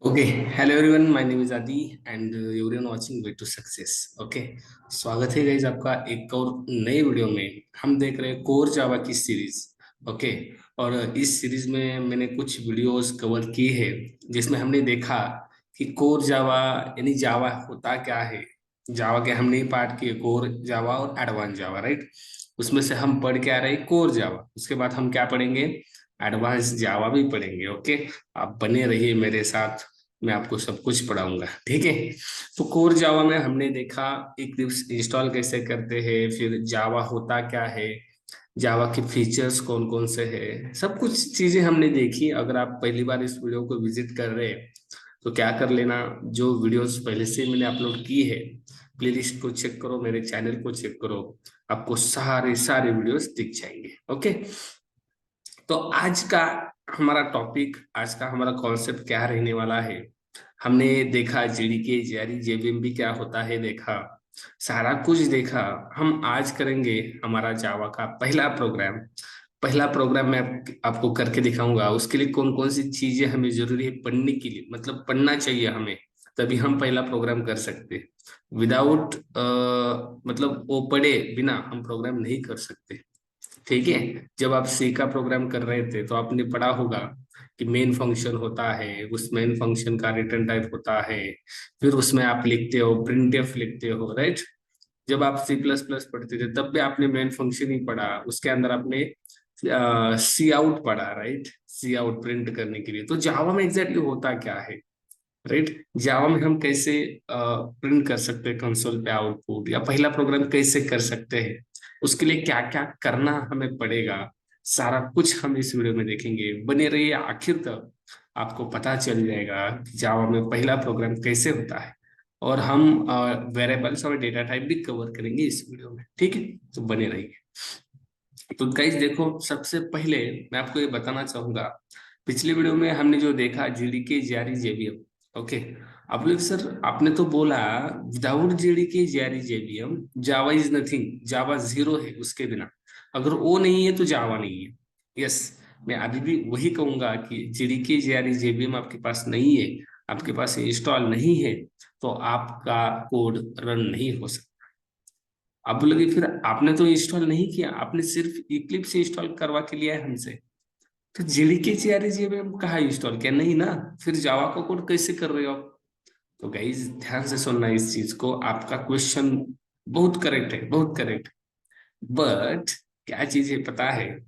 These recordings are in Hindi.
Okay, hello everyone, my name is Adi and everyone watching way to success. Okay, स्वागत है गाइस आपका एक और नए वीडियो में। हम देख रहे हैं कोर जावा की सीरीज। ओके, और इस सीरीज में मैंने कुछ वीडियोस कवर की है जिसमें हमने देखा कि कोर जावा यानी जावा होता क्या है। जावा के हमने ही पार्ट किए, कोर जावा और एडवांस जावा, राइट। उसमें से हम पढ़ के आ रहे हैं कोर जावा, उसके बाद हम क्या पढ़ेंगे, एडवांस जावा भी पढ़ेंगे। ओके, आप बने रहिए मेरे साथ, मैं आपको सब कुछ पढ़ाऊंगा, ठीक है। तो कोर जावा में हमने देखा इक्लिप्स इंस्टॉल कैसे करते हैं, फिर जावा होता क्या है, जावा के फीचर्स कौन कौन से हैं, सब कुछ चीजें हमने देखी। अगर आप पहली बार इस वीडियो को विजिट कर रहे हैं तो क्या कर लेना, जो वीडियोस पहले से मैंने अपलोड की है प्लेलिस्ट को चेक करो, मेरे चैनल को चेक करो, आपको सारे सारे वीडियोस दिख जाएंगे। ओके, तो आज का हमारा टॉपिक, आज का हमारा कॉन्सेप्ट क्या रहने वाला है। हमने देखा जेडीके जेआरई जेबीएमबी क्या होता है, देखा सारा कुछ देखा। हम आज करेंगे हमारा जावा का पहला प्रोग्राम। पहला प्रोग्राम मैं आपको करके दिखाऊंगा। उसके लिए कौन कौन सी चीजें हमें जरूरी है पढ़ने के लिए, मतलब पढ़ना चाहिए हमें, तभी हम पहला प्रोग्राम कर सकते हैं। विदाउट मतलब वो पढ़े बिना हम प्रोग्राम नहीं कर सकते, ठीक है। जब आप सी का प्रोग्राम कर रहे थे तो आपने पढ़ा होगा कि मेन फंक्शन होता है, उस मेन फंक्शन का रिटर्न टाइप होता है, फिर उसमें आप लिखते हो प्रिंटफ लिखते हो, राइट। जब आप सी प्लस प्लस पढ़ते थे तब भी आपने मेन फंक्शन ही पढ़ा, उसके अंदर आपने सी आउट पढ़ा, राइट। सी आउट प्रिंट करने के लिए। तो जावा में एग्जैक्टली होता क्या है, राइट। जावा में हम कैसे प्रिंट कर सकते हैं कंसोल पे आउटपुट, या पहला प्रोग्राम कैसे कर सकते हैं, उसके लिए क्या क्या करना हमें पड़ेगा, सारा कुछ हम इस वीडियो में देखेंगे। बने रहिए आखिर तक, आपको पता चल जाएगा कि जावा में पहला प्रोग्राम कैसे होता है। और हम वेरिएबल्स और डेटा टाइप भी कवर करेंगे इस वीडियो में, ठीक है। तो बने रहिए। तो गाइस देखो, सबसे पहले मैं आपको ये बताना चाहूंगा, पिछले वीडियो में हमने जो देखा जेडीके जेआरई जेबीएम। ओके, आप लोग सर आपने तो बोला without JDK JRE JVM Java is nothing, Java zero है उसके बिना। अगर वो नहीं है तो जावा नहीं है। यस, मैं अभी भी वही कहूंगा कि जेडीके जेआरई जेबीएम आपके पास नहीं है, आपके पास इंस्टॉल नहीं है, तो आपका कोड रन नहीं हो सकता। आप बोलोगे फिर आपने तो इंस्टॉल नहीं किया, आपने सिर्फ इक्लिप्स इंस्टॉल करवा के लिया है हमसे, तो जेडीके सीआरजी में हम कहाँ इंस्टॉल किया, नहीं ना, फिर जावा का कोड कैसे कर रहे हो आप। तो गाइज ध्यान से सुनना इस चीज को, आपका क्वेश्चन बहुत करेक्ट है, बहुत करेक्ट। बट क्या चीज है पता है,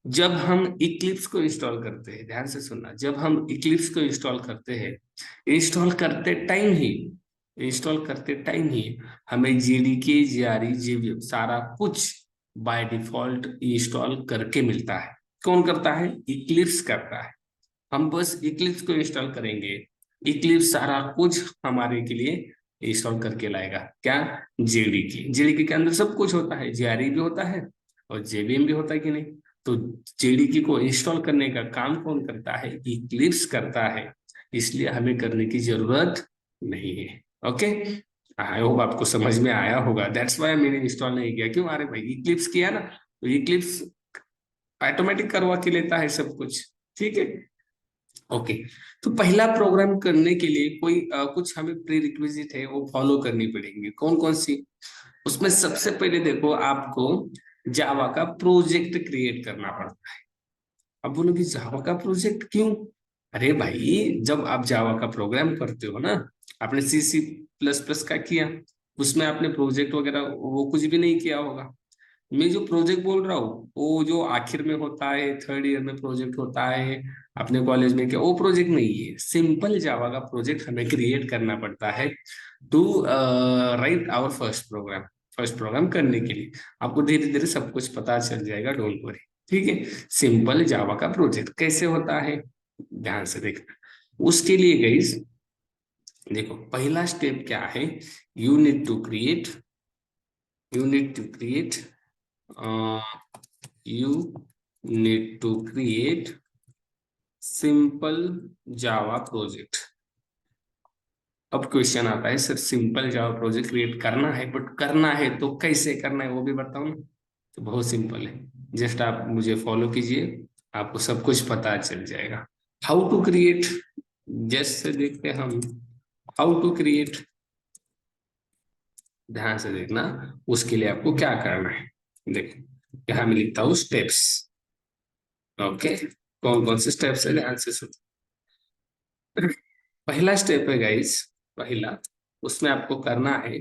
जब हम इक्लिप्स को इंस्टॉल करते हैं, ध्यान से सुनना, जब हम इक्लिप्स को इंस्टॉल करते हैं, इंस्टॉल करते टाइम ही हमें जेडीके जेआरई जेवीएम सारा कुछ बाय डिफॉल्ट इंस्टॉल करके मिलता है। कौन करता है, इक्लिप्स करता है। हम बस इक्लिप्स को इंस्टॉल करेंगे, इक्लिप्स सारा कुछ हमारे के लिए इंस्टॉल करके लाएगा। क्या, जेडीके, जेडीके के अंदर सब कुछ होता है, जेआरई भी होता है और जेवीएम भी होता है कि नहीं। तो जेडीके को इंस्टॉल करने का काम कौन करता है, इक्लिप्स करता है। इसलिए हमें करने की जरूरत नहीं है। ओके, आई होप आपको समझ में आया होगा। दैट्स वाई मैंने इंस्टॉल नहीं किया। क्यों, अरे भाई इक्लिप्स किया ना, तो इक्लिप्स ऑटोमेटिक करवा के लेता है सब कुछ, ठीक है। ओके, तो पहला प्रोग्राम करने के लिए कोई कुछ हमें प्री रिक्विजिट है वो फॉलो करनी पड़ेंगी। कौन कौन सी, उसमें सबसे पहले देखो आपको जावा का प्रोजेक्ट क्रिएट करना पड़ता है। अब बोलोगे जावा का प्रोजेक्ट क्यों, अरे भाई जब आप जावा का प्रोग्राम करते हो ना, आपने सी सी प्लस प्लस का किया, उसमें आपने प्रोजेक्ट वगैरह वो कुछ भी नहीं किया होगा। मैं जो प्रोजेक्ट बोल रहा हूँ वो जो आखिर में होता है, थर्ड ईयर में प्रोजेक्ट होता है अपने कॉलेज में, क्या वो प्रोजेक्ट नहीं है। सिंपल जावा का प्रोजेक्ट हमें क्रिएट करना पड़ता है to write our first program. First program करने के लिए आपको धीरे धीरे सब कुछ पता चल जाएगा, डोंट वरी, ठीक है। सिंपल जावा का प्रोजेक्ट कैसे होता है, ध्यान से देखना। उसके लिए गाइस देखो, पहला स्टेप क्या है, you need to create, you need to create you need to create simple java project। अब क्वेश्चन आता है sir simple Java project create करना है, बट करना है तो कैसे करना है वो भी बताओ ना। तो बहुत सिंपल है, जस्ट आप मुझे फॉलो कीजिए, आपको सब कुछ पता चल जाएगा। हाउ टू क्रिएट, जैसे देखते हैं हम हाउ टू क्रिएट, ध्यान से देखना। उसके लिए आपको क्या करना है, देखो यहाँ मैं लिखता हूँ स्टेप्स। ओके, कौन कौन से स्टेप्स है ध्यान से सुनो। पहला स्टेप है गाइस, पहला, उसमें आपको करना है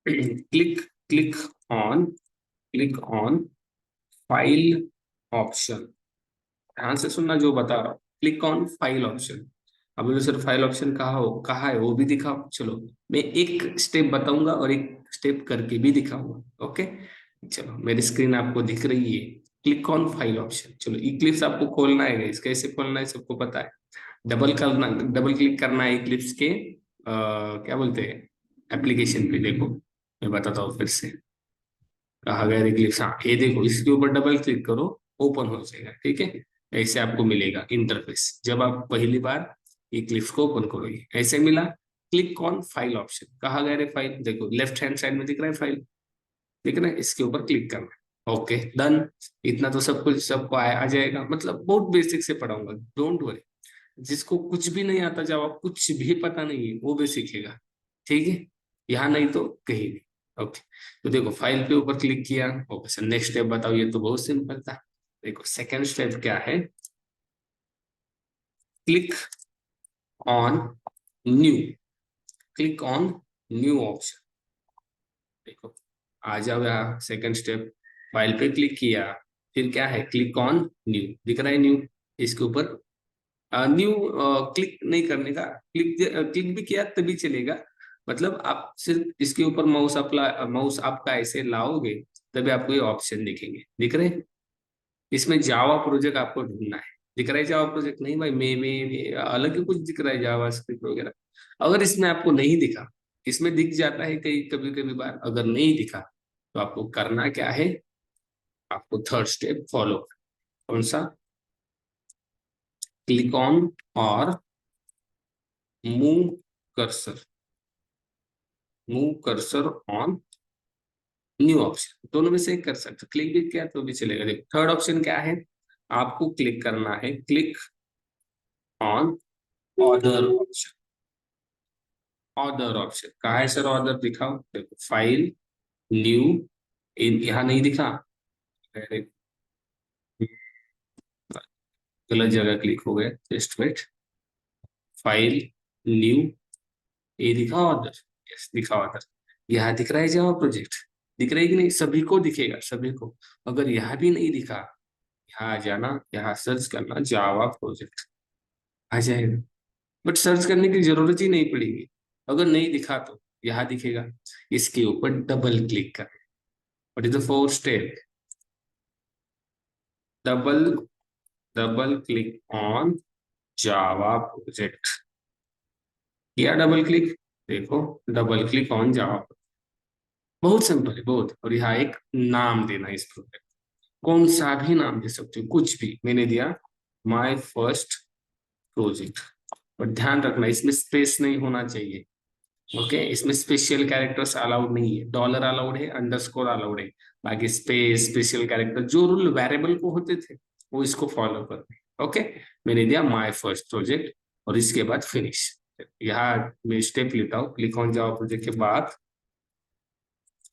click click on click on file option. ध्यान से सुनना जो बता रहा हूँ, क्लिक ऑन फाइल ऑप्शन। अब बोले सर फाइल ऑप्शन कहाँ है वो भी दिखाओ, चलो मैं एक स्टेप बताऊंगा और एक स्टेप करके भी दिखाऊंगा। ओके, चलो मेरी स्क्रीन आपको दिख रही है, क्लिक ऑन फाइल ऑप्शन। चलो इक्लिप्स आपको खोलना है guys, कैसे खोलना है सबको पता है। डबल क्लिक करना है इक्लिप्स के क्या बोलते हैं एप्लीकेशन पे, देखो मैं बताता हूँ फिर से। कहा गया इक्लिप्स, हाँ ये देखो इसके ऊपर डबल क्लिक करो, ओपन हो जाएगा। ठीक है, ऐसे आपको मिलेगा इंटरफेस जब आप पहली बार इक्लिप्स को ओपन करोगे, ऐसे मिला। क्लिक ऑन फाइल ऑप्शन, कहा गया रे फाइल, देखो लेफ्ट हैंड साइड में दिख रहा है फाइल, ठीक है ना, इसके ऊपर क्लिक करना है। ओके डन, इतना तो सब कुछ सबको आ जाएगा, मतलब बहुत बेसिक से पढ़ाऊंगा, डोंट वरी। जिसको कुछ भी नहीं आता, जब आप कुछ भी पता नहीं है वो भी सीखेगा। ठीक है, यहाँ नहीं तो कहीं नहीं। ओके, तो देखो फाइल पे ऊपर क्लिक किया। ओके सर नेक्स्ट स्टेप बताओ, ये तो बहुत सिंपल था। देखो सेकंड स्टेप क्या है, click on new, click on new option. देखो आ जाओ यहाँ सेकंड स्टेप, फाइल पे क्लिक किया, फिर क्या है क्लिक ऑन न्यू, दिख रहा है न्यू, इसके ऊपर न्यू क्लिक नहीं करने का, क्लिक भी किया तभी चलेगा। मतलब आप सिर्फ इसके ऊपर माउस आपका ऐसे लाओगे तभी आपको ये ऑप्शन दिखेंगे, दिख रहे हैं। इसमें जावा प्रोजेक्ट आपको ढूंढना है, दिख रहा है जावा प्रोजेक्ट, नहीं भाई मैं अलग ही कुछ दिख रहा है जावा स्क्रिप्ट वगैरह। अगर इसमें आपको नहीं दिखा, इसमें दिख जाता है कई कभी कभी बार, अगर नहीं दिखा तो आपको करना क्या है, आपको थर्ड स्टेप फॉलो, कौन सा, क्लिक ऑन और move cursor, move cursor on new option, दोनों में से एक कर सकते हो, क्लिक भी किया तो भी चलेगा। देखो थर्ड ऑप्शन क्या है, आपको क्लिक करना है, click on order option. Order option कहा है सर, ऑर्डर दिखाओ, देखो फाइल न्यू, यहाँ नहीं दिखा, अरे, गलत जगह क्लिक हो गया, जस्ट वेट, फाइल न्यू, ये दिखा ऑर्डर, यस दिखा ऑर्डर। यहाँ दिख रहा है जावा प्रोजेक्ट, दिख रहा है कि नहीं, सभी को दिखेगा सभी को। अगर यहाँ भी नहीं दिखा, यहाँ आ जाना, यहाँ सर्च करना जावा प्रोजेक्ट, आ जाएगा। बट सर्च करने की जरूरत ही नहीं पड़ेगी, अगर नहीं दिखा तो यहाँ दिखेगा। इसके ऊपर डबल क्लिक करें, what is the fourth step, double double click on Java project. किया डबल क्लिक, देखो डबल क्लिक ऑन जावा, बहुत सिंपल है बहुत। और यहाँ एक नाम देना इस प्रोजेक्ट, कौन सा भी नाम दे सकते हो, कुछ भी, मैंने दिया माय फर्स्ट प्रोजेक्ट। और ध्यान रखना इसमें स्पेस नहीं होना चाहिए। ओके, इसमें स्पेशल कैरेक्टर्स अलाउड नहीं है, डॉलर अलाउड है, अंडरस्कोर अलाउड है, बाकी स्पेस स्पेशल कैरेक्टर जो रूल वेरिएबल को होते थे वो इसको फॉलो करते हैं। ओके, मैंने दिया माय फर्स्ट प्रोजेक्ट और इसके बाद फिनिश। यहाँ मैं स्टेप लेता हूँ, क्लिक ऑन जावा प्रोजेक्ट के बाद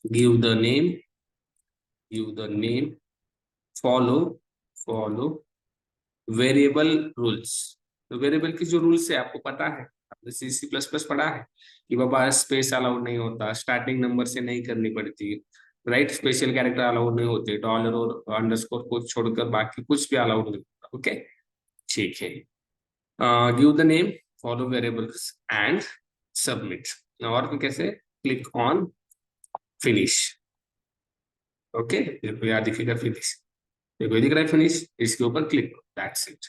give the name, give the name, follow, follow variable rules. तो वेरिएबल की जो रूल्स है आपको पता है, आपने सी सी प्लस प्लस पढ़ा है कि बाबा स्पेस अलाउड नहीं होता, स्टार्टिंग नंबर से नहीं करनी पड़ती, राइट, स्पेशल कैरेक्टर अलाउड नहीं होते, डॉलर और अंडरस्कोर को छोड़कर बाकी कुछ भी अलाउड नहीं होता। ओके, ठीक है, give the name, follow variables and submit. और भी कैसे, क्लिक ऑन फिनिश। ओके, देखो यहाँ दिखेगा फिनिश, देखो ये दिख रहा है फिनिश, इसके ऊपर क्लिक, दैट्स इट।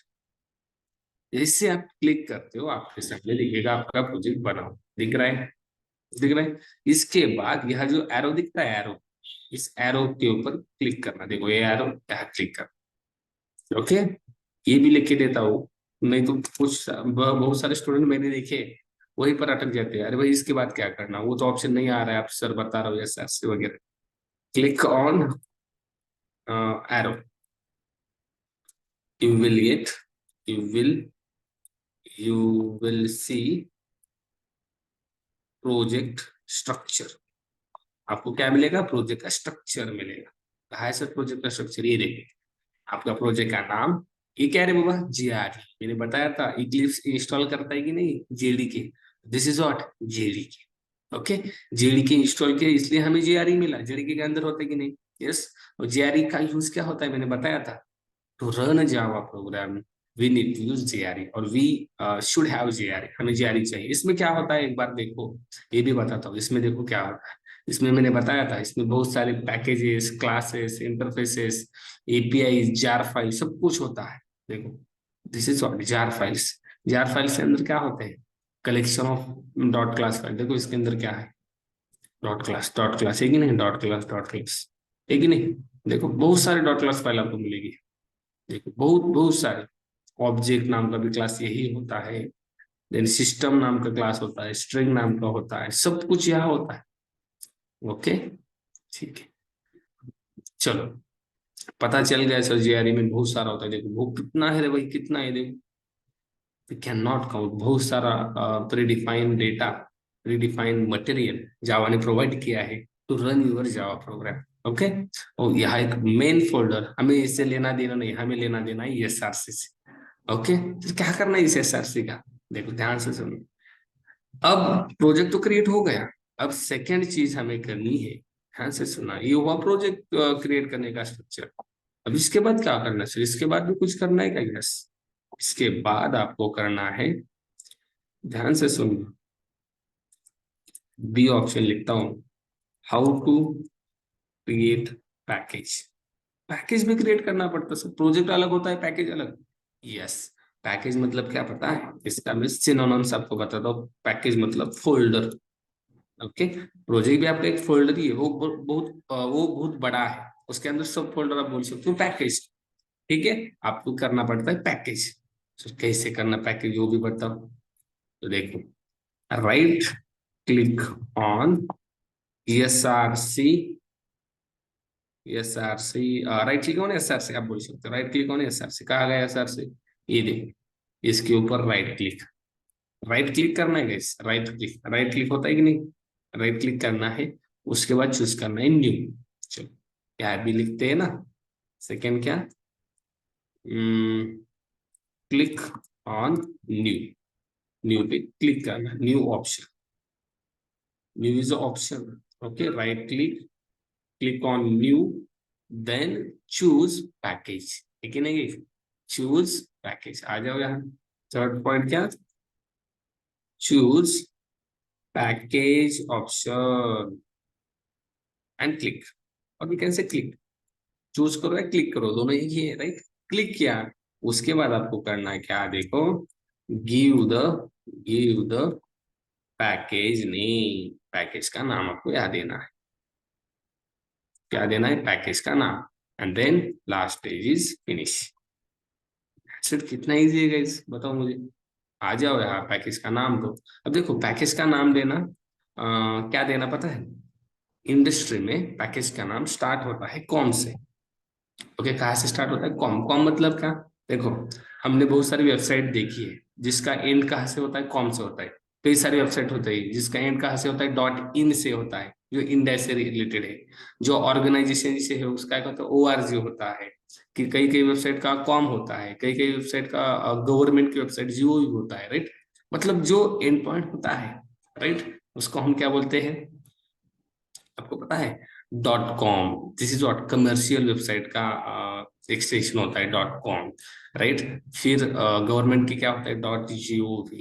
जैसे आप क्लिक करते हो आपके सामने दिखेगा आपका प्रोजेक्ट बनाओ, दिख रहा है, दिख रहा है। इसके बाद यह जो एरो दिखता है, एरो, इस एरो के ऊपर क्लिक करना, देखो ये एरो यहाँ क्लिक करना। ओके, ये भी लिख के देता हूँ, नहीं तो कुछ बहुत सारे स्टूडेंट मैंने देखे वहीं पर अटक जाते हैं, अरे भाई इसके बाद क्या करना, वो तो ऑप्शन नहीं आ रहा है, आप सर बता रहे हो ऐसा ऐसे वगैरह। Click on arrow, you will get, you will you will see project structure. आपको क्या मिलेगा? प्रोजेक्ट का स्ट्रक्चर मिलेगा। कहा है सर प्रोजेक्ट का स्ट्रक्चर? ये देखिए, आपका प्रोजेक्ट का नाम। ये क्या है रे बाबा? जीआर। मैंने बताया था इक्लिप्स इंस्टॉल करता है कि नहीं JDK. This is what? JDK. Okay. JDK install किया इसलिए हमें जीआरई मिला। जेडीके के अंदर होता है कि नहीं? यस। और जीआरई का यूज क्या होता है मैंने बताया था। To run a Java program, we need to use JRE और we should have JRE। हमें JRE चाहिए। इसमें क्या होता है एक बार देखो, ये भी बताता हूँ। इसमें देखो क्या होता है। इसमें मैंने बताया था, इसमें बहुत सारे packages, classes, interfaces, API, jar file, सब कुछ होता है। देखो, this is what jar files. Jar files के अंदर क्या होते हैं? Collection of dot class file. देखो इसके अंदर क्या है? डॉट क्लास है कि नहीं? डॉट क्लास है कि नहीं? देखो बहुत सारे डॉट क्लास फाइल आपको मिलेगी। देखो बहुत बहुत सारे। ऑब्जेक्ट नाम का भी क्लास यही होता है। देन सिस्टम नाम का क्लास होता है, स्ट्रिंग नाम का होता है, सब कुछ यहाँ होता है। ओके, ठीक है। चलो, पता चल गया सर जीआरई में बहुत सारा होता है। देखो वो कितना है रे भाई, कितना है देखो। We can not count. बहुत सारा predefined data, predefined material Java ने प्रोवाइड किया है to run your Java program. Okay. और यहाँ एक मेन फोल्डर, हमें इससे लेना देना नहीं, हमें लेना देना है एसआरसी से। ओके, तो क्या करना है इस एसआरसी का? देखो ध्यान से सुनो। अब प्रोजेक्ट तो क्रिएट हो गया। अब सेकेंड चीज हमें करनी है। ध्यान से सुना, ये हुआ प्रोजेक्ट क्रिएट करने का स्ट्रक्चर। अब इसके बाद क्या करना है? इसके बाद भी कुछ करना है क्या? यस। इसके बाद आपको करना है, ध्यान से सुनो, बी ऑप्शन लिखता हूं, how to create package. Package भी क्रिएट करना पड़ता है। सब प्रोजेक्ट अलग होता है, पैकेज अलग। यस। पैकेज मतलब क्या पता है? इसका मैं सिनोनिम्स आपको बताता हूँ। पैकेज मतलब फोल्डर। ओके। प्रोजेक्ट भी आपका एक फोल्डर ही है। वो बहुत बड़ा है। उसके अंदर सब फोल्डर आप बोल सकते हो पैकेज। ठीक है। आपको करना पड़ता है पैकेज। तो कैसे करना पैकेज वो भी बताओ। तो देखो, right click on S R C. S R C, right click on S R C आप बोल सकते हो। Right click on S R C, कहा गया एस आर सी? ये देखो, इसके ऊपर राइट क्लिक। राइट क्लिक करना है गाइस। राइट क्लिक होता है कि नहीं? राइट क्लिक करना है। उसके बाद चूज करना है न्यू। चलो, क्या भी लिखते हैं ना। सेकेंड क्या? Click on new. न्यू पे क्लिक करना, new option. New is option. Okay, right click, click on new, then choose package. ठीक है ना? चूज पैकेज आ जाओ यहाँ। थर्ड पॉइंट क्या? Choose package option and click. और we can say click. Choose करो या क्लिक करो, दोनों एक ही है, राइट? क्लिक किया। उसके बाद आपको करना है क्या? देखो, give the give the package name. Package का नाम आपको याद देना है। क्या देना है? पैकेज का नाम। And then last stage is finish. सिर्फ कितना इजी है गाइस, बताओ मुझे। आ जाओ यहाँ, पैकेज का नाम दो। अब देखो पैकेज का नाम देना, क्या देना पता है? इंडस्ट्री में पैकेज का नाम स्टार्ट होता है कॉम से। ओके, कहाँ से स्टार्ट होता है? कॉम। कॉम मतलब क्या? देखो, हमने बहुत सारी वेबसाइट देखी है जिसका एंड कहाँ से होता है? कॉम से होता है। कई सारी वेबसाइट होती है जिसका एंड कहाँ से होता है? डॉट इन से होता है, जो इंडेक्स से रिलेटेड है। जो ऑर्गेनाइजेशन से है उसका क्या होता है? ORG होता है। कि कई कई वेबसाइट का कॉम होता है, कई कई वेबसाइट का गवर्नमेंट की वेबसाइट GOV होता है, राइट? मतलब जो एंड पॉइंट होता है, राइट, उसको हम क्या बोलते हैं? आपको पता है? .com। This is what commercial website का एक्सटेंशन होता है .com, राइट? फिर गवर्नमेंट की क्या होता है? .gov।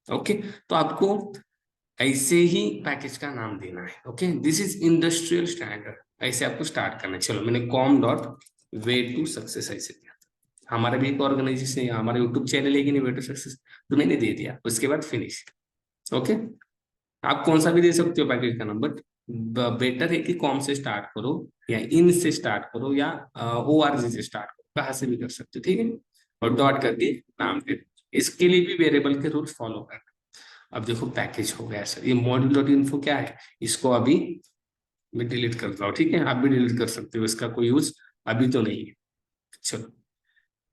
ओके। तो आपको ऐसे ही पैकेज का नाम देना है। Okay, this is industrial standard. ऐसे आपको स्टार्ट करना है। चलो, मैंने com.way to सक्सेस ऐसे दिया। हमारा भी एक ऑर्गेनाइजेशन है, हमारा यूट्यूब चैनल है कि नहीं, वे टू सक्सेस, तो मैंने दे दिया। उसके बाद फिनिश। ओके। आप कौन सा भी दे सकते हो पैकेज का नाम, बट बेटर है कि कॉम से स्टार्ट करो, या इन से स्टार्ट करो, या ORG से स्टार्ट करो, कहाँ से भी कर सकते हो। ठीक है। और डॉट करके नाम दे दो। इसके लिए भी वेरिएबल के रूल्स फॉलो करना। अब देखो पैकेज हो गया सर। ये module.info क्या है? इसको अभी मैं डिलीट करता हूँ। ठीक है, आप भी डिलीट कर सकते हो, इसका कोई यूज अभी तो नहीं है। चलो,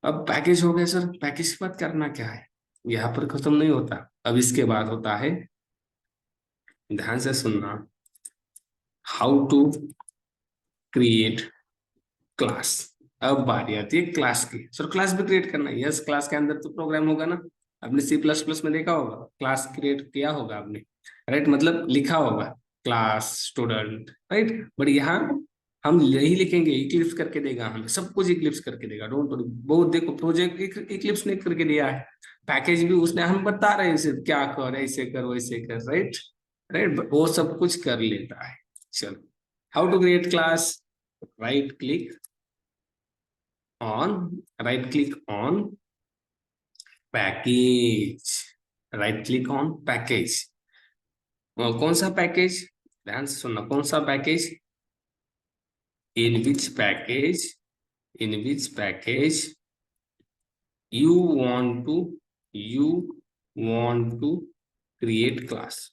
अब पैकेज हो गया सर। पैकेज के बाद करना क्या है? यहाँ पर खत्म नहीं होता, अब इसके बाद होता है, ध्यान से सुनना, हाउ टू क्रिएट क्लास। अब बारी आती है क्लास की। सर क्लास भी क्रिएट करना है? यस, क्लास के अंदर तो प्रोग्राम होगा ना। आपने सी प्लस प्लस में देखा होगा, क्लास क्रिएट किया होगा आपने, राइट, मतलब लिखा होगा क्लास स्टूडेंट, राइट। बट यहाँ हम यही लिखेंगे, इक्लिप्स करके देगा हमें, सब कुछ इक्लिप्स करके देगा, डोंट वरी। बहुत देखो, प्रोजेक्ट इक्लिप्स ने करके दिया है, पैकेज भी उसने, हम बता रहे हैं सिर्फ क्या कर, ऐसे कर वैसे कर, राइट, राइट, वो सब कुछ कर लेता है। चलो, how to create class, right click on, right click on package, right click on package। कौन सा पैकेज, ध्यान से सुनना, कौन सा package, in which package, in which package you want to, you want to create class।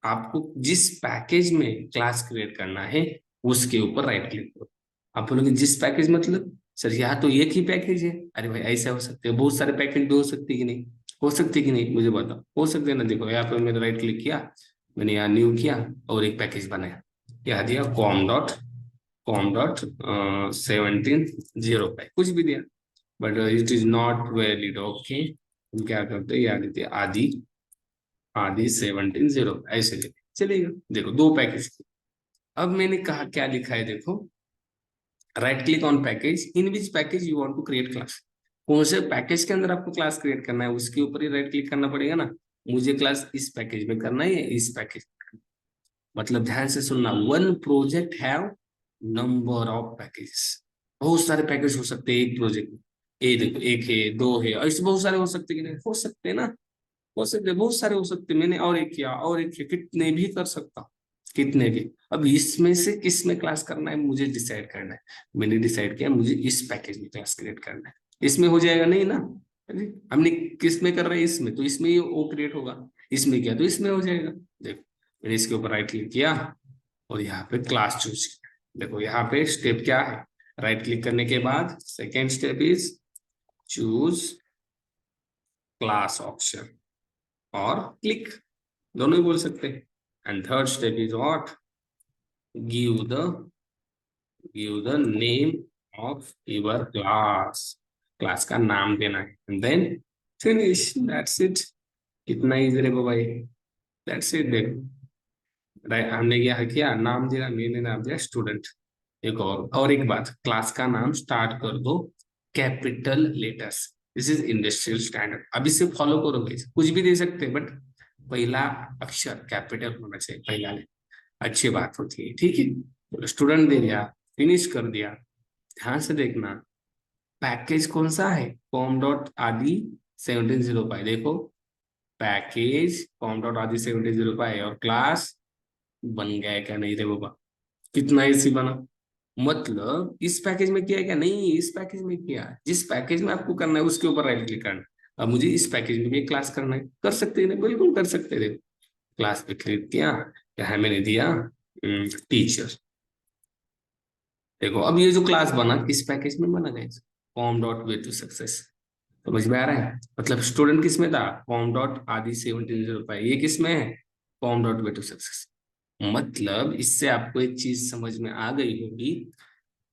आपको जिस पैकेज में क्लास क्रिएट करना है उसके ऊपर राइट क्लिक करो। आप बोलोगे जिस पैकेज मतलब, सर यहाँ तो एक ही पैकेज है। अरे भाई ऐसा हो सकते हैं, बहुत सारे पैकेज भी हो सकते कि नहीं, हो सकते कि नहीं, मुझे बताओ, हो सकते हैं ना। देखो यहाँ पे मैंने राइट क्लिक किया, मैंने यहाँ न्यू किया और एक पैकेज बनाया, क्या दिया, com.1705 कुछ भी दिया, but it is not valid. Okay, हम क्या करते हैं, यहाँ देते हैं आदि, आदि 1705 ऐसे देते, चलेगा। देखो दो पैकेज, अब मैंने कहा क्या लिखा है, देखो, right click on package, in which package you want to create class. कौन से पैकेज के अंदर आपको क्लास क्रिएट करना है उसके ऊपर ही राइट क्लिक करना पड़ेगा ना। मुझे क्लास इस पैकेज में करना है, इस पैकेज, मतलब ध्यान से सुनना, one project have number of packages. बहुत सारे पैकेज हो सकते हैं एक प्रोजेक्ट में, देखो एक है, दो है, ऐसे बहुत सारे हो सकते हैं कि नहीं, हो सकते हैं ना, हो सकते हैं, बहुत सारे हो सकते हैं। मैंने और एक किया, और एक किया, कितने भी कर सकता हूँ, कितने भी। अब इसमें से किस में क्लास करना है मुझे डिसाइड करना है। मैंने डिसाइड किया मुझे इस पैकेज में क्लास क्रिएट करना है। इसमें हो जाएगा नहीं ना, अरे, हमने किस में कर रहे हैं, इसमें, तो इसमें ही वो क्रिएट होगा, इसमें किया तो इसमें हो जाएगा। देखो मैंने इसके ऊपर राइट क्लिक किया और यहाँ पे क्लास चूज किया। देखो यहाँ पे स्टेप क्या है, राइट क्लिक करने के बाद second step is choose class option और क्लिक, दोनों ही बोल सकते हैं। And third step is what, give the, give the name of your class, class का नाम देना है, and then finish, that's it. कितना इजी रे भाई, दैट्स इट। देखो हमने क्या किया, नाम दिया, मैंने नाम दिया स्टूडेंट। एक और एक बात, क्लास का नाम स्टार्ट कर दो capital letters, this is industrial standard. अभी से फॉलो करोगे, कुछ भी दे सकते हैं बट पहला अक्षर कैपिटल होना चाहिए, पहला ले, अच्छी बात होती है, ठीक है। स्टूडेंट दे दिया, फिनिश कर दिया। ध्यान से देखना, पैकेज कौन सा है, com.adi 1705, देखो पैकेज com.adi 1705 और क्लास बन गया है क्या नहीं रे बाबा, कितना इजी बना। मतलब इस पैकेज में किया है क्या, नहीं इस पैकेज में किया, जिस पैकेज में आपको करना है उसके ऊपर राइट क्लिक करना है। अब मुझे इस पैकेज में भी क्लास करना है, कर सकते हैं ना, बिल्कुल कर सकते हैं। देखो क्लास पे क्लिक किया, यहाँ मैंने दिया टीचर। देखो अब ये जो क्लास बना किस पैकेज में बना गया, com.way2success, समझ में आ रहा है। मतलब स्टूडेंट किस में था, com.adi 1705, ये किस में है, com.way2success। मतलब इससे आपको एक चीज समझ में आ गई होगी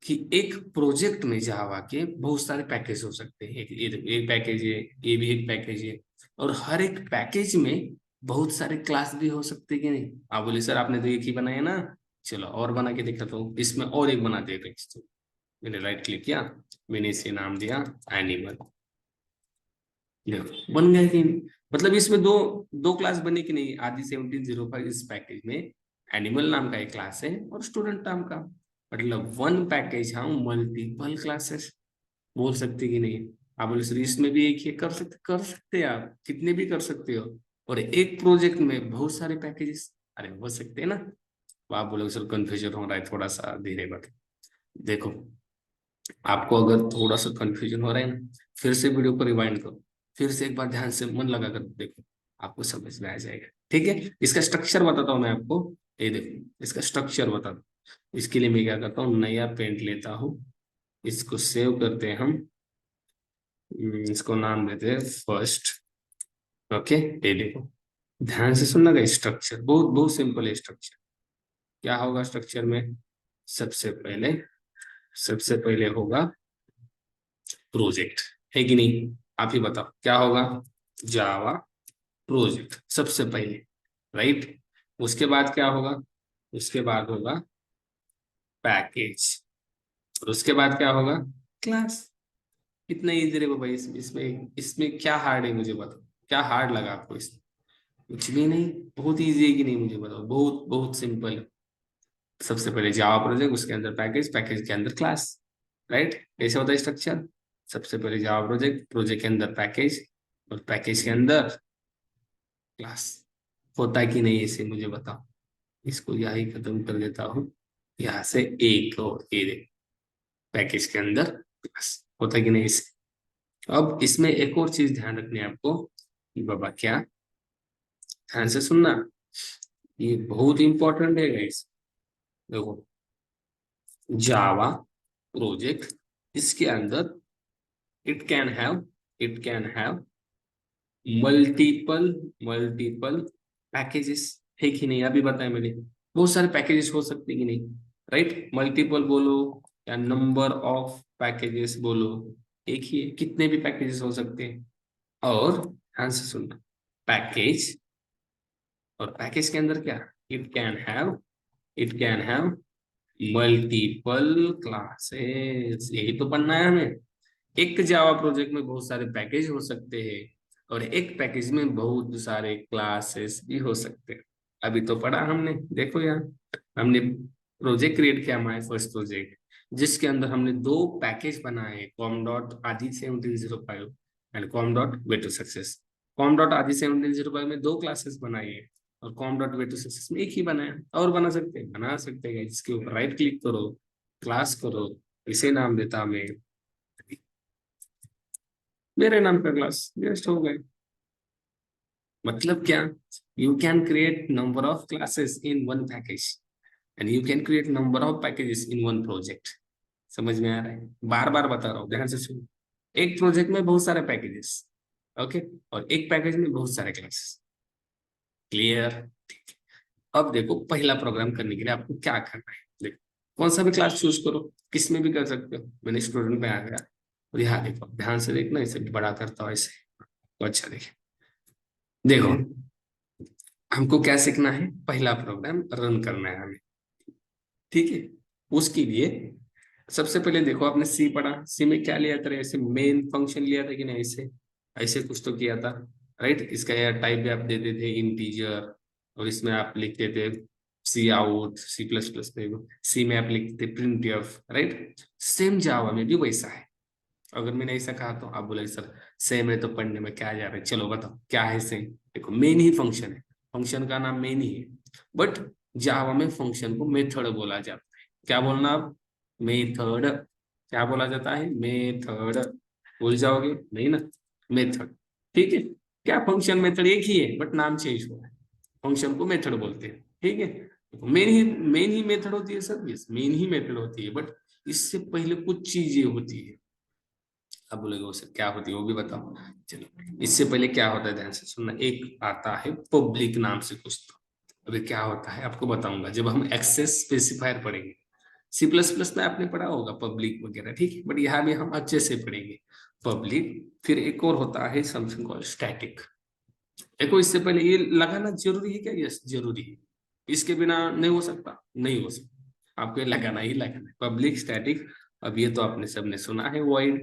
कि एक प्रोजेक्ट में जावा के बहुत सारे पैकेज हो सकते हैं। एक पैकेज है, ये भी एक पैकेज है, और हर एक पैकेज में बहुत सारे क्लास भी हो सकते हैं कि नहीं। आप बोले सर आपने तो एक ही बनाया ना, चलो और बना के दिखाता हूँ, इसमें और एक बना देते हैं। मैंने राइट क्लिक किया, मैंने इसे नाम दिया एनिमल, देखो बन गया कि नहीं। मतलब इसमें दो दो क्लास बने कि नहीं, आदि 1705 इस पैकेज में एनिमल नाम का एक क्लास है और स्टूडेंट नाम का, मतलब वन पैकेज, हाँ मल्टीपल क्लासेस बोल सकते कि नहीं। आप बोले सर इसमें भी एक ही कर सकते हैं, आप कितने भी कर सकते हो, और एक प्रोजेक्ट में बहुत सारे पैकेजेस, अरे हो सकते हैं ना। तो आप बोलोगे सर कंफ्यूजन हो रहा है, थोड़ा सा धीरे बता। देखो आपको अगर थोड़ा सा कंफ्यूजन हो रहा है ना, फिर से वीडियो को रिवाइंड करो, फिर से एक बार ध्यान से मन लगा कर देखो, आपको समझ में आ जाएगा, ठीक है। इसका स्ट्रक्चर बताता हूँ मैं आपको, ये देखो इसका स्ट्रक्चर बता दो। इसके लिए मैं क्या करता हूँ, नया पेंट लेता हूँ, इसको सेव करते हैं हम, इसको नाम देते हैं फर्स्ट। ओके, ये देखो, ध्यान से सुनना का स्ट्रक्चर बहुत बहुत सिंपल है। स्ट्रक्चर क्या होगा? स्ट्रक्चर में सबसे पहले सबसे पहले होगा प्रोजेक्ट, है कि नहीं? आप ही बताओ क्या होगा? जावा प्रोजेक्ट सबसे पहले, राइट। उसके बाद क्या होगा? उसके बाद होगा पैकेज, और उसके बाद क्या होगा? क्लास। कितना इजी रे भाई, इसमें इसमें क्या हार्ड है मुझे बताओ, क्या हार्ड लगा आपको इसमें? कुछ भी नहीं, बहुत इजी है कि नहीं मुझे बताओ, बहुत बहुत सिंपल है। सबसे पहले जावा प्रोजेक्ट, उसके अंदर पैकेज, पैकेज के अंदर क्लास, राइट। ऐसे होता है स्ट्रक्चर। सबसे पहले जावा प्रोजेक्ट, प्रोजेक्ट के अंदर पैकेज, और पैकेज के अंदर क्लास। होता है कि नहीं ऐसे मुझे बताओ। इसको यहाँ ही खत्म कर देता हूँ, यहाँ से एक और ये देख, पैकेज के अंदर क्लास। होता है कि नहीं ऐसे? अब इसमें एक और चीज ध्यान रखनी है आपको कि बाबा क्या, ध्यान से सुनना, ये बहुत इंपॉर्टेंट है गाइस। देखो, जावा प्रोजेक्ट, इसके अंदर it can have, it can have multiple multiple packages, है कि नहीं? अभी बताया मैंने, बहुत सारे पैकेजेस हो सकते हैं कि नहीं, राइट। मल्टीपल बोलो या नंबर ऑफ पैकेजेस बोलो, एक ही है, कितने भी पैकेजेस हो सकते हैं। और ध्यान से सुनना, पैकेज, और पैकेज के अंदर क्या, it can have, it can have multiple classes, यही तो पढ़ना है हमें। एक जावा प्रोजेक्ट में बहुत सारे पैकेज हो सकते हैं, और एक पैकेज में बहुत सारे क्लासेस भी हो सकते हैं। अभी तो पढ़ा हमने, देखो यहाँ हमने प्रोजेक्ट क्रिएट किया, माय फर्स्ट प्रोजेक्ट, जिसके अंदर हमने दो पैकेज बनाए, com dot Adi 1705 and com dot way to success. Com dot Adi 1705 में दो क्लासेस बनाई है, और com dot way to success में एक ही बनाया। और बना सकते हैं, बना सकते हैं, इसके ऊपर राइट क्लिक करो, क्लास करो, इसे नाम देता मैं मेरे नाम का क्लास, जस्ट हो गए। मतलब क्या? You can create number of classes in one package, and you can create number of packages in one project. समझ में आ रहा है? बार बार बता रहा हूँ, ध्यान से सुनो। एक प्रोजेक्ट में बहुत सारे पैकेजेस, ओके, और एक पैकेज में बहुत सारे क्लासेस। क्लियर? अब देखो, पहला प्रोग्राम करने के लिए आपको क्या करना है, देखो, कौन सा भी क्लास चूज करो, किस में भी कर सकते हो। मैंने स्टूडेंट में आ गया, और यहाँ देखो, ध्यान से देखना, इसे बड़ा करता हूँ ऐसे, तो अच्छा देखिए। देखो, हमको क्या सीखना है? पहला प्रोग्राम रन करना है हमें, ठीक है। उसके लिए सबसे पहले देखो, आपने सी पढ़ा, सी में क्या लिया था? ऐसे मेन फंक्शन लिया था कि नहीं? ऐसे ऐसे कुछ तो किया था, राइट। इसका यार टाइप भी आप देते थे इंटीजर, और इसमें आप लिखते थे सी आउट, सी प्लस प्लस में सी में आप लिखते थे प्रिंट एफ, राइट। सेम जावा में भी वैसा है। अगर मैंने ऐसा कहा तो आप बोले सर सेम है तो पढ़ने में क्या जा रहा है, चलो बताओ क्या है सेम। देखो, मेन ही फंक्शन है, फंक्शन का नाम मेन ही है, बट जावा में फंक्शन को मेथड बोला जाता है। क्या बोलना आप? मेथड। क्या बोला जाता है? मेथड। भूल जाओगे नहीं ना? मेथड, ठीक है। क्या फंक्शन मेथड एक ही है, बट नाम चेंज हुआ है, फंक्शन को मेथड बोलते हैं, ठीक है। मेन ही मेथड होती है सर, यस, मेन ही मेथड होती है, बट इससे पहले कुछ चीजें होती है। अब बोलेगा उसे क्या होती है वो भी बताओ। चलो, इससे पहले क्या होता है, ध्यान से सुनना। एक आता है पब्लिक नाम से कुछ, तो अभी क्या होता है आपको बताऊंगा जब हम एक्सेस स्पेसिफायर पढ़ेंगे। सी प्लस प्लस में आपने पढ़ा होगा पब्लिक वगैरह, ठीक है, बट यहाँ भी हम अच्छे से पढ़ेंगे पब्लिक। फिर एक और होता है समथिंग कॉल्ड स्टैटिक। देखो, इससे पहले ये लगाना जरूरी है क्या? यस, जरूरी है। इसके बिना नहीं हो सकता, नहीं हो सकता, आपको ये लगाना ही लगाना है, पब्लिक स्टैटिक। अब ये तो आपने सबने सुना है void,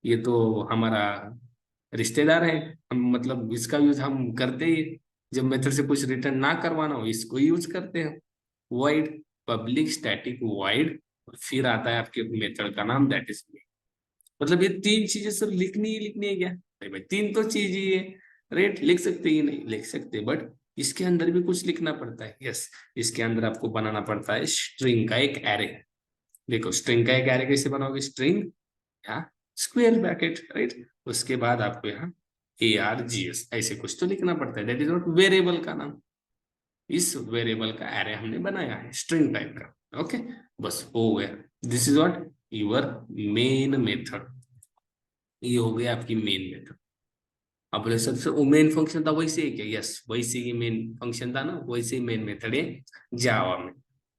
ये तो हमारा रिश्तेदार है, हम मतलब इसका यूज हम करते ही हैं। जब मेथड से कुछ रिटर्न ना करवाना हो, इसको यूज करते हैं, वाइड, पब्लिक स्टैटिक वाइड। फिर आता है आपके मेथड का नाम, दैट इज, मतलब ये तीन चीजें सिर्फ लिखनी ही लिखनी है क्या? नहीं भाई, तीन तो चीज ही है, रेट लिख सकते ही नहीं लिख सकते, बट इसके अंदर भी कुछ लिखना पड़ता है, यस। इसके अंदर आपको बनाना पड़ता है स्ट्रिंग का एक एरे। देखो, स्ट्रिंग का एक एरे कैसे बनाओगे? स्ट्रिंग या स्क्वायर ब्रैकेट, राइट। उसके बाद आपको यहाँ ARGS ऐसे कुछ तो लिखना पड़ता है, दैट इज नॉट वेरिएबल का नाम। इस वेरिएबल का एरे हमने बनाया है स्ट्रिंग टाइप का, ओके। बस हो गया, this is what your main method. ये हो गया आपकी मेन मेथड। अब बोले सर वो मेन फंक्शन था वैसे ही क्या? यस, वैसे ही मेन फंक्शन था ना, वैसे ही मेन मेथड है जावा में।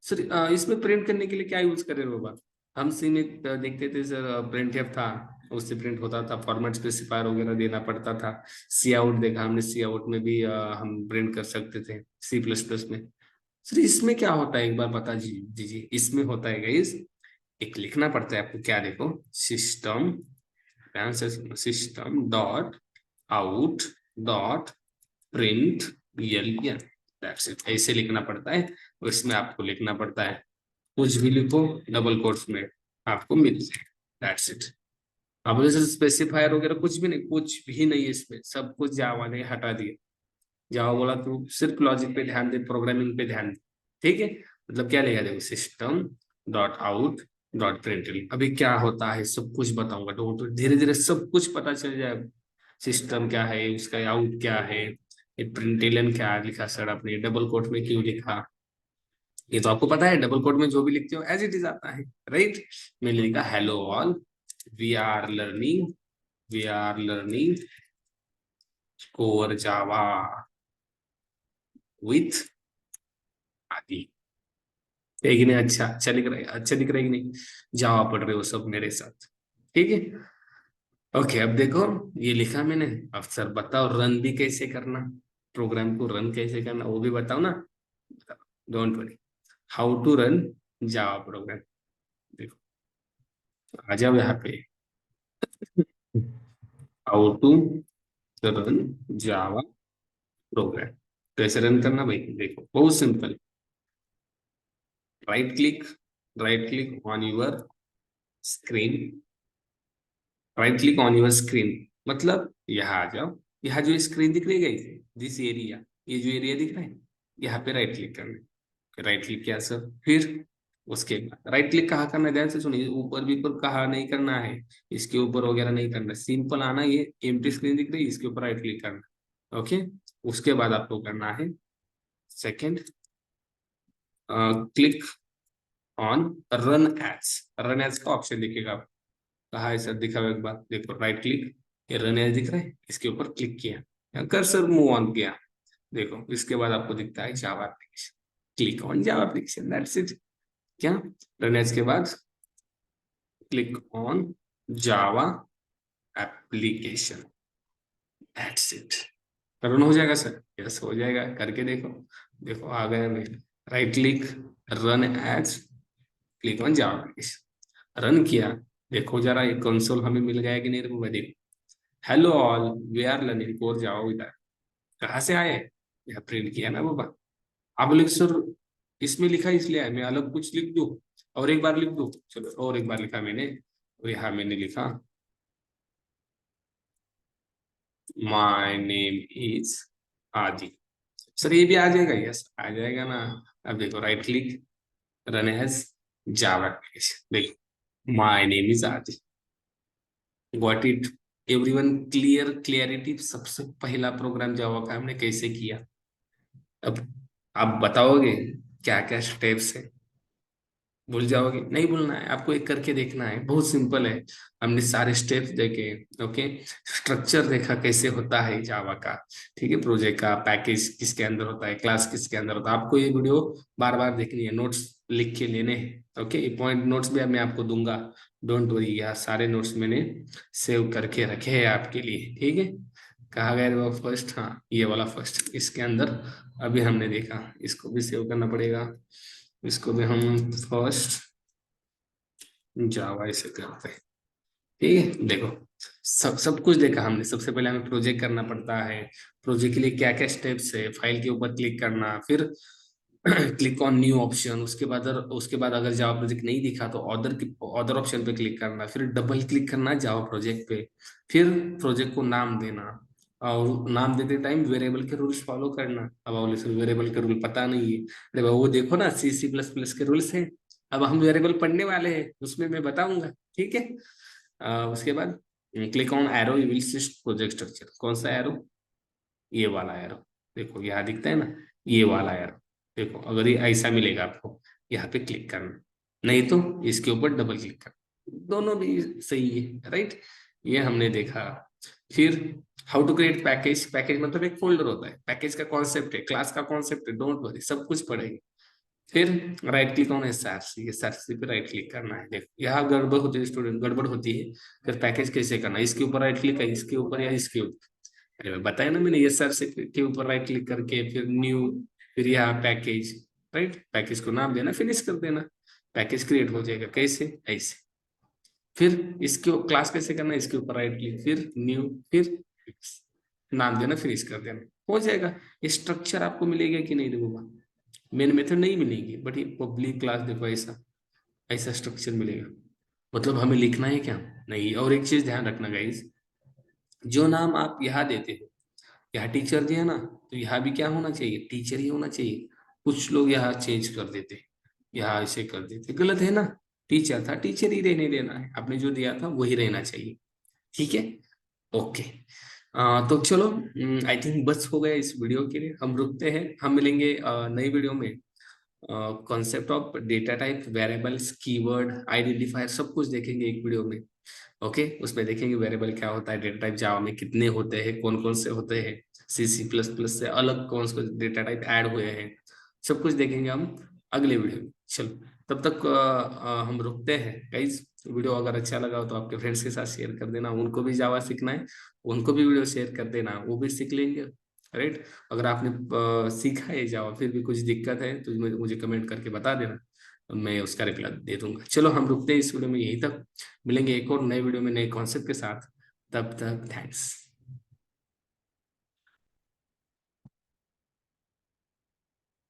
सर इसमें प्रिंट करने के लिए क्या यूज करें बाबा? हम सी में देखते थे सर, प्रिंट था, उससे प्रिंट होता था, फॉर्मेट स्पेसिफायर वगैरह देना पड़ता था। सी आउट देखा हमने, सी आउट में भी हम प्रिंट कर सकते थे सी प्लस प्लस में। सर इसमें क्या होता है एक बार बता दीजिए। इसमें होता है गाइस, एक लिखना पड़ता है आपको, क्या देखो, सिस्टम, ध्यान से सुनो, system dot out dot print alien, that's it, ऐसे लिखना पड़ता है। और इसमें आपको लिखना पड़ता है, कुछ भी लिखो डबल कोट्स में आपको मिल जाएगा, दैट्स इट। अब जैसे स्पेसिफायर वगैरह कुछ भी नहीं, कुछ भी नहीं है इसमें, सब कुछ जावा ने हटा दिया। जावा बोला तू सिर्फ लॉजिक पे ध्यान दे, प्रोग्रामिंग पे ध्यान दे, ठीक है। मतलब क्या लिखा, देखो system dot out dot print, अभी क्या होता है सब कुछ बताऊंगा, तो धीरे धीरे सब कुछ पता चल जाएगा। सिस्टम क्या है, उसका आउट क्या है, ये प्रिंटलन क्या लिखा सर आपने, डबल कोट में क्यों लिखा, ये तो आपको पता है, डबल कोट में जो भी लिखते हो एज इट इज आता है, राइट। मैंने लिखा hello all, we are learning, we are learning core Java with Adi, है कि नहीं? अच्छा अच्छा लिख रहा है, अच्छा दिख रहा है कि नहीं? जावा पढ़ रहे हो सब मेरे साथ, ठीक है। ओके अब देखो, ये लिखा मैंने। अब सर बताओ रन भी कैसे करना, प्रोग्राम को रन कैसे करना वो भी बताओ ना। Don't worry, how to run Java program. देखो आ जाओ यहाँ पे, how to run Java program. कैसे रन करना भाई, देखो बहुत simple. Right click, right click on your screen, right click on your screen, मतलब यहाँ आ जाओ। यहाँ जो स्क्रीन दिख रही है, दिस एरिया, ये जो एरिया दिख रहा है, यहाँ पे राइट क्लिक करना है। राइट क्लिक किया सर, फिर उसके बाद राइट क्लिक कहाँ करना है, ध्यान से सुनिए, ऊपर भी ऊपर कहाँ नहीं करना है, इसके ऊपर वगैरह नहीं करना, सिंपल आना, ये एम्प्टी स्क्रीन दिख रही है, इसके ऊपर राइट क्लिक करना, ओके। उसके बाद आपको करना है second, click on run as, run as का ऑप्शन दिखेगा। कहा है सर, दिखा हुआ एक बार, देखो राइट क्लिक, ये रन एज दिख रहा है, इसके ऊपर क्लिक किया, कर्सर मूव ऑन किया, देखो इसके बाद आपको दिखता है Java application, click on Java application, that's it. क्या, रन एज के बाद click on Java application, that's it. Run हो जाएगा सर, यस हो जाएगा, करके देखो। देखो आ गया मेरे, right click, run as, click on Java application, run किया। देखो जरा ये कंसोल हमें मिल गया कि नहीं, देखो देखो, hello all we are learning core Java with, कहाँ से आए, यहाँ प्रिंट किया ना बाबा। आप बोले सर इसमें लिखा है इसलिए आए, मैं अलग कुछ लिख दूं, और एक बार लिख दूं, चलो और एक बार लिखा मैंने, और यहाँ मैंने लिखा माय नेम इज आदि। सर ये भी आ जाएगा, यस आ जाएगा ना। अब देखो right click, run as Java application, देखो my name is Adi, got it everyone, clear, clarity, सबसे पहला प्रोग्राम जावा का हमने कैसे किया। अब आप बताओगे क्या क्या स्टेप्स है, भूल जाओगे? नहीं भूलना है आपको, एक करके देखना है, बहुत सिंपल है। हमने सारे स्टेप्स देखे, ओके, स्ट्रक्चर देखा कैसे होता है जावा का, ठीक है, प्रोजेक्ट का पैकेज किसके अंदर होता है, क्लास किसके अंदर होता है। आपको ये वीडियो बार बार देखनी है, नोट्स लिख के लेने हैं, ओके, ये पॉइंट नोट्स भी अब मैं आपको दूंगा, डोंट वरी, यार सारे नोट्स मैंने सेव करके रखे हैं आपके लिए, ठीक है। कहा गया वो फर्स्ट, हाँ ये वाला फर्स्ट, इसके अंदर अभी हमने देखा, इसको भी सेव करना पड़ेगा, इसको भी हम फर्स्ट जावा ऐसे करते हैं, ठीक है। देखो सब सब कुछ देखा हमने, सबसे पहले हमें प्रोजेक्ट करना पड़ता है, प्रोजेक्ट के लिए क्या क्या स्टेप्स है, फाइल के ऊपर क्लिक करना, फिर क्लिक ऑन न्यू ऑप्शन, उसके बाद अगर जावा प्रोजेक्ट नहीं दिखा तो अदर ऑप्शन पे क्लिक करना, फिर डबल क्लिक करना जावा प्रोजेक्ट पे, फिर प्रोजेक्ट को नाम देना, और नाम देते टाइम वेरिएबल के रूल्स फॉलो करना। अब वेरिएबल के रूल पता नहीं है, अरे बाबा वो देखो ना, सी सी प्लस प्लस के रूल्स हैं, अब हम वेरिएबल पढ़ने वाले हैं, उसमें मैं बताऊंगा, ठीक है। उसके बाद click on arrow, you will see project structure, कौन सा एरो, ये वाला एरो, देखो यहाँ दिखता है ना, ये वाला एरो, देखो अगर ये ऐसा मिलेगा आपको, यहाँ पे क्लिक करना, नहीं तो इसके ऊपर डबल क्लिक करना, दोनों भी सही है, राइट। ये हमने देखा। फिर how to create package. Package मतलब एक फोल्डर होता है, पैकेज का कॉन्सेप्ट है, क्लास का कॉन्सेप्ट है, डोंट वरी सब कुछ पढ़ेंगे। फिर right click on SRC, SRC पे राइट क्लिक करना है। देखो यहाँ गड़बड़ होती है स्टूडेंट, गड़बड़ होती है। फिर पैकेज कैसे करना है, इसके ऊपर राइट क्लिक है, इसके ऊपर या इसके ऊपर। अरे मैं बताया ना मैंने, एसआरसी के ऊपर राइट क्लिक करके फिर न्यू, फिर यहाँ पैकेज, राइट, पैकेज को नाम देना, फिनिश कर देना, पैकेज क्रिएट हो जाएगा। कैसे, ऐसे। फिर इसके क्लास कैसे करना है, इसके ऊपर राइट क्लिक, फिर न्यू, फिर नाम देना, फिनिश कर देना, हो जाएगा। ये स्ट्रक्चर आपको मिलेगा कि नहीं देखो, मेन मेथड नहीं मिलेगी, बट ये पब्लिक क्लास देखो ऐसा, ऐसा स्ट्रक्चर मिलेगा। मतलब हमें लिखना है क्या, नहीं। और एक चीज ध्यान रखना गाइस, जो नाम आप यहाँ देते हो, यहाँ टीचर दिया ना, तो यहाँ भी क्या होना चाहिए, टीचर ही होना चाहिए। कुछ लोग यहाँ चेंज कर देते, यहाँ ऐसे कर देते, गलत है ना। टीचर था, टीचर ही रहने देना है, आपने जो दिया था वही रहना चाहिए। ठीक है, ओके। तो चलो, आई थिंक बस हो गया इस वीडियो के लिए, हम रुकते हैं। हम मिलेंगे नई वीडियो में। Concept of data type, variables, keyword, identifier, सब कुछ देखेंगे एक वीडियो में। ओके, उसमें देखेंगे वेरिएबल क्या होता है, डेटा टाइप जावा में कितने होते हैं, कौन कौन से होते हैं, C++ से अलग कौन से डेटा टाइप ऐड हुए हैं, सब कुछ देखेंगे हम अगले वीडियो में। चलो, तब तक हम रुकते हैं गाइज। वीडियो अगर अच्छा लगा हो तो आपके फ्रेंड्स के साथ शेयर कर देना, उनको भी जावा सीखना है, उनको भी वीडियो शेयर कर देना, वो भी सीख लेंगे। राइट, अगर आपने सीखा है जावा फिर भी कुछ दिक्कत है तो मुझे कमेंट करके बता देना, मैं उसका रिप्लाई दे दूंगा। चलो, हम रुकते हैं इस वीडियो में यहीं तक, मिलेंगे एक और नए वीडियो में नए कॉन्सेप्ट के साथ। तब तक थैंक्स।